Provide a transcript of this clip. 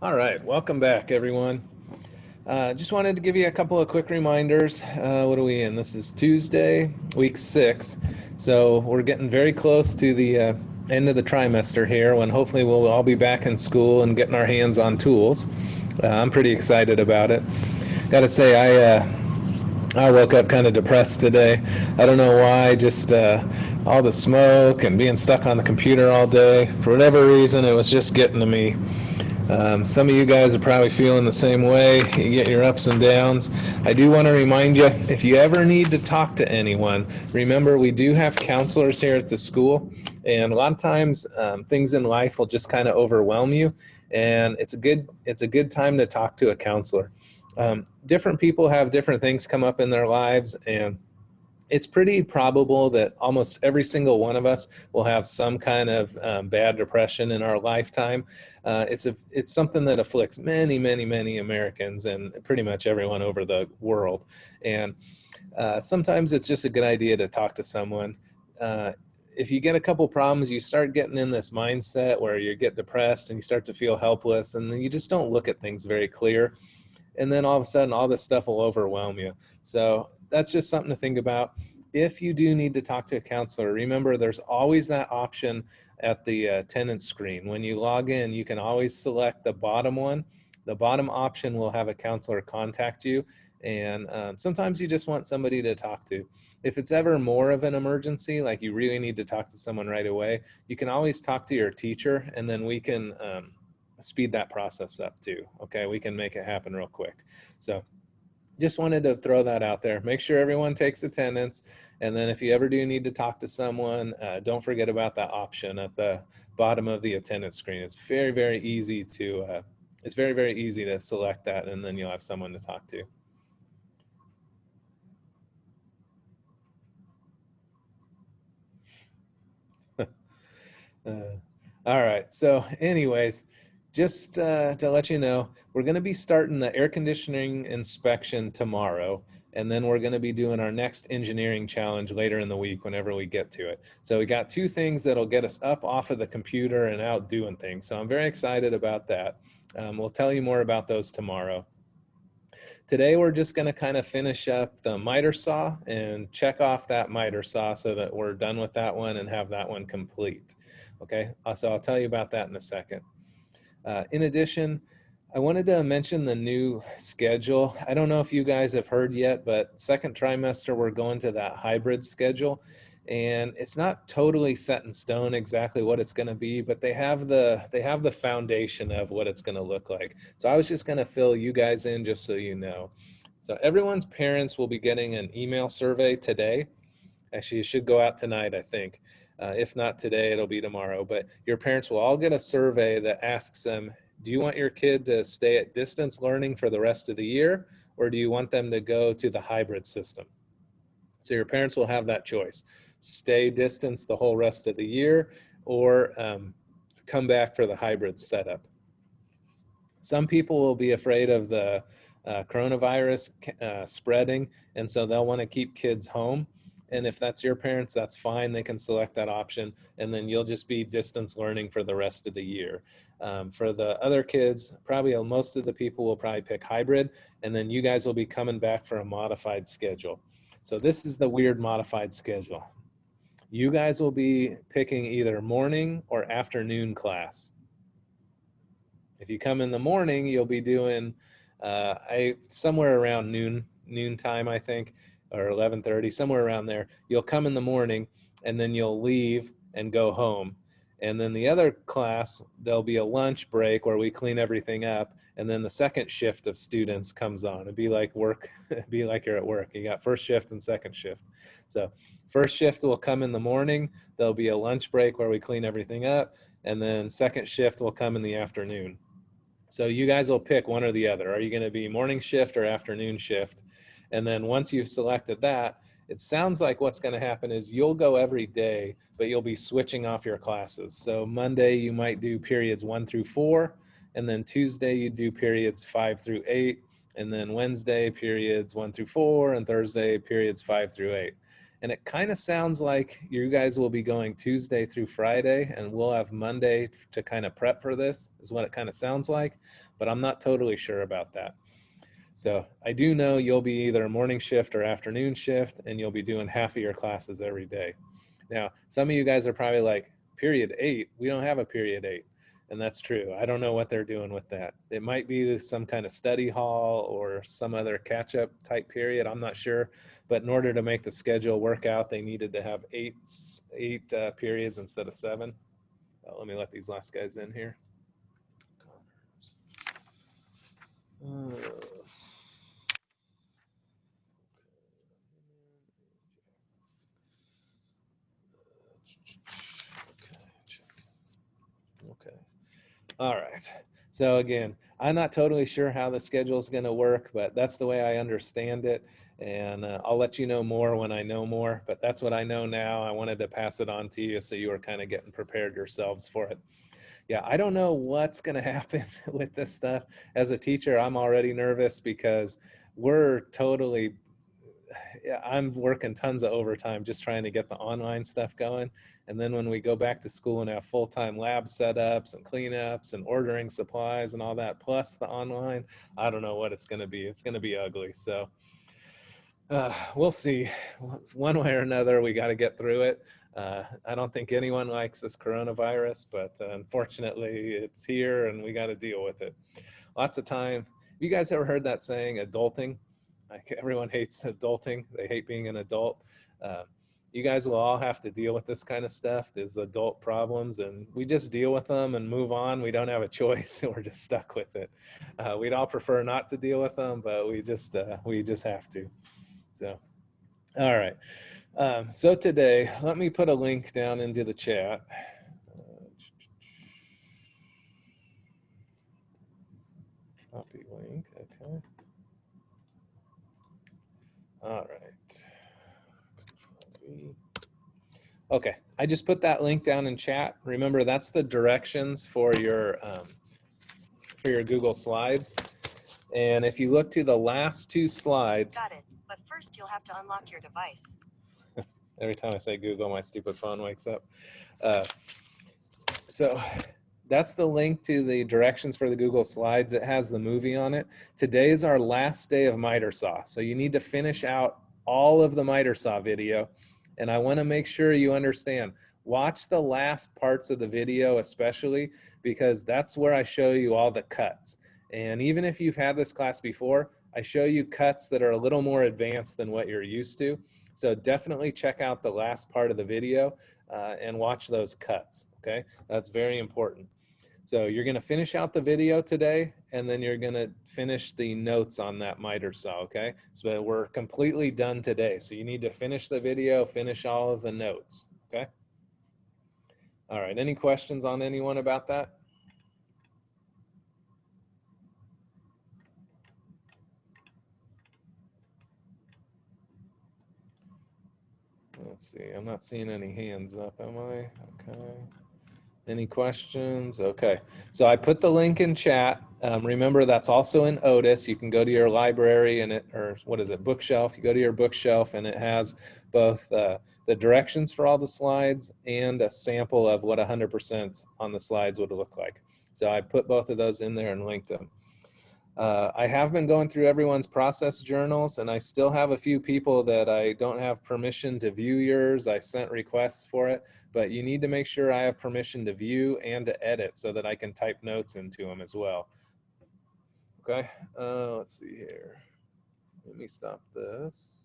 All right, welcome back, everyone. Just wanted to give you a couple of quick reminders. What are we in? This is Tuesday, week 6. So we're getting very close to the end of the trimester here when hopefully we'll all be back in school and getting our hands on tools. I'm pretty excited about it. Got to say, I woke up kind of depressed today. I don't know why, just all the smoke and being stuck on the computer all day. For whatever reason, it was just getting to me. Some of you guys are probably feeling the same way. You get your ups and downs. I do want to remind you, if you ever need to talk to anyone, remember we do have counselors here at the school, and a lot of times things in life will just kind of overwhelm you, and it's a good time to talk to a counselor. Different people have different things come up in their lives, and it's pretty probable that almost every single one of us will have some kind of bad depression in our lifetime. It's something that afflicts many, many, many Americans and pretty much everyone over the world. And sometimes it's just a good idea to talk to someone. If you get a couple problems, you start getting in this mindset where you get depressed and you start to feel helpless, and then you just don't look at things very clear. And then all of a sudden, all this stuff will overwhelm you. So that's just something to think about. If you do need to talk to a counselor, remember there's always that option at the attendance screen. When you log in, you can always select the bottom one. The bottom option will have a counselor contact you, and sometimes you just want somebody to talk to. If it's ever more of an emergency, like you really need to talk to someone right away, you can always talk to your teacher, and then we can speed that process up too. Okay, we can make it happen real quick. So just wanted to throw that out there. Make sure everyone takes attendance. And then if you ever do need to talk to someone, don't forget about that option at the bottom of the attendance screen. It's very, very easy to select that, and then you'll have someone to talk to. All right. So anyways, just to let you know, we're going to be starting the air conditioning inspection tomorrow, and then we're going to be doing our next engineering challenge later in the week whenever we get to it. So we got 2 things that'll get us up off of the computer and out doing things. So I'm very excited about that. We'll tell you more about those tomorrow. Today we're just going to kind of finish up the miter saw and check off that miter saw so that we're done with that one and have that one complete. Okay, so I'll tell you about that in a second. In addition, I wanted to mention the new schedule. I don't know if you guys have heard yet, but second trimester we're going to that hybrid schedule, and it's not totally set in stone exactly what it's going to be, but they have the foundation of what it's going to look like. So I was just going to fill you guys in just so you know. So everyone's parents will be getting an email survey today. Actually, it should go out tonight, I think. If not today, it'll be tomorrow. But your parents will all get a survey that asks them, do you want your kid to stay at distance learning for the rest of the year, or do you want them to go to the hybrid system? So your parents will have that choice. Stay distance the whole rest of the year, or come back for the hybrid setup. Some people will be afraid of the coronavirus spreading, and so they'll want to keep kids home. And if that's your parents, that's fine. They can select that option, and then you'll just be distance learning for the rest of the year. For the other kids, probably most of the people will probably pick hybrid, and then you guys will be coming back for a modified schedule. So this is the weird modified schedule. You guys will be picking either morning or afternoon class. If you come in the morning, you'll be doing somewhere around noon time, I think, or 11:30, somewhere around there. You'll come in the morning, and then you'll leave and go home. And then the other class, there'll be a lunch break where we clean everything up, and then the second shift of students comes on. It'd be like work, it'd be like you're at work. You got first shift and second shift. So first shift will come in the morning. There'll be a lunch break where we clean everything up, and then second shift will come in the afternoon. So you guys will pick one or the other. Are you going to be morning shift or afternoon shift? And then once you've selected that, it sounds like what's going to happen is you'll go every day, but you'll be switching off your classes. So Monday you might do periods 1 through 4, and then Tuesday you do periods 5 through 8, and then Wednesday periods 1 through 4, and Thursday periods 5 through 8. And it kind of sounds like you guys will be going Tuesday through Friday, and we'll have Monday to kind of prep for this, is what it kind of sounds like, but I'm not totally sure about that. So I do know you'll be either a morning shift or afternoon shift, and you'll be doing half of your classes every day. Now, some of you guys are probably like, period 8, we don't have a period 8. And that's true. I don't know what they're doing with that. It might be some kind of study hall or some other catch-up type period. I'm not sure. But in order to make the schedule work out, they needed to have eight periods instead of 7. Let me let these last guys in here. Okay. All right. So again, I'm not totally sure how the schedule is going to work, but that's the way I understand it. And I'll let you know more when I know more, but that's what I know now. I wanted to pass it on to you so you were kind of getting prepared yourselves for it. Yeah, I don't know what's going to happen with this stuff. As a teacher, I'm already nervous because we're totally, I'm working tons of overtime just trying to get the online stuff going. And then when we go back to school and have full-time lab setups and cleanups and ordering supplies and all that, plus the online, I don't know what it's going to be. It's going to be ugly. So we'll see. One way or another, we got to get through it. I don't think anyone likes this coronavirus, but unfortunately it's here and we got to deal with it. Lots of time. Have you guys ever heard that saying, adulting? Like everyone hates adulting. They hate being an adult. You guys will all have to deal with this kind of stuff, these adult problems, and we just deal with them and move on. We don't have a choice. We're just stuck with it. We'd all prefer not to deal with them, but we just have to. So, all right. So today, let me put a link down into the chat. Copy link, okay. All right. Okay, I just put that link down in chat. Remember, that's the directions for your Google Slides. And if you look to the last 2 slides. Got it, but first you'll have to unlock your device. Every time I say Google, my stupid phone wakes up. So that's the link to the directions for the Google Slides. It has the movie on it. Today is our last day of miter saw. So you need to finish out all of the miter saw video. And I want to make sure you understand. Watch the last parts of the video especially, because that's where I show you all the cuts. And even if you've had this class before, I show you cuts that are a little more advanced than what you're used to. So definitely check out the last part of the video and watch those cuts, okay? That's very important. So you're gonna finish out the video today, and then you're gonna finish the notes on that miter saw, okay? So we're completely done today. So you need to finish the video, finish all of the notes, okay? All right, any questions on anyone about that? Let's see, I'm not seeing any hands up, am I? Okay. Any questions? Okay, so I put the link in chat. Remember, that's also in Otis. You can go to your library and bookshelf. You go to your bookshelf and it has both the directions for all the slides and a sample of what 100% on the slides would look like. So I put both of those in there and linked them. I have been going through everyone's process journals, and I still have a few people that I don't have permission to view yours. I sent requests for it, but you need to make sure I have permission to view and to edit so that I can type notes into them as well. Okay, let's see here. Let me stop this.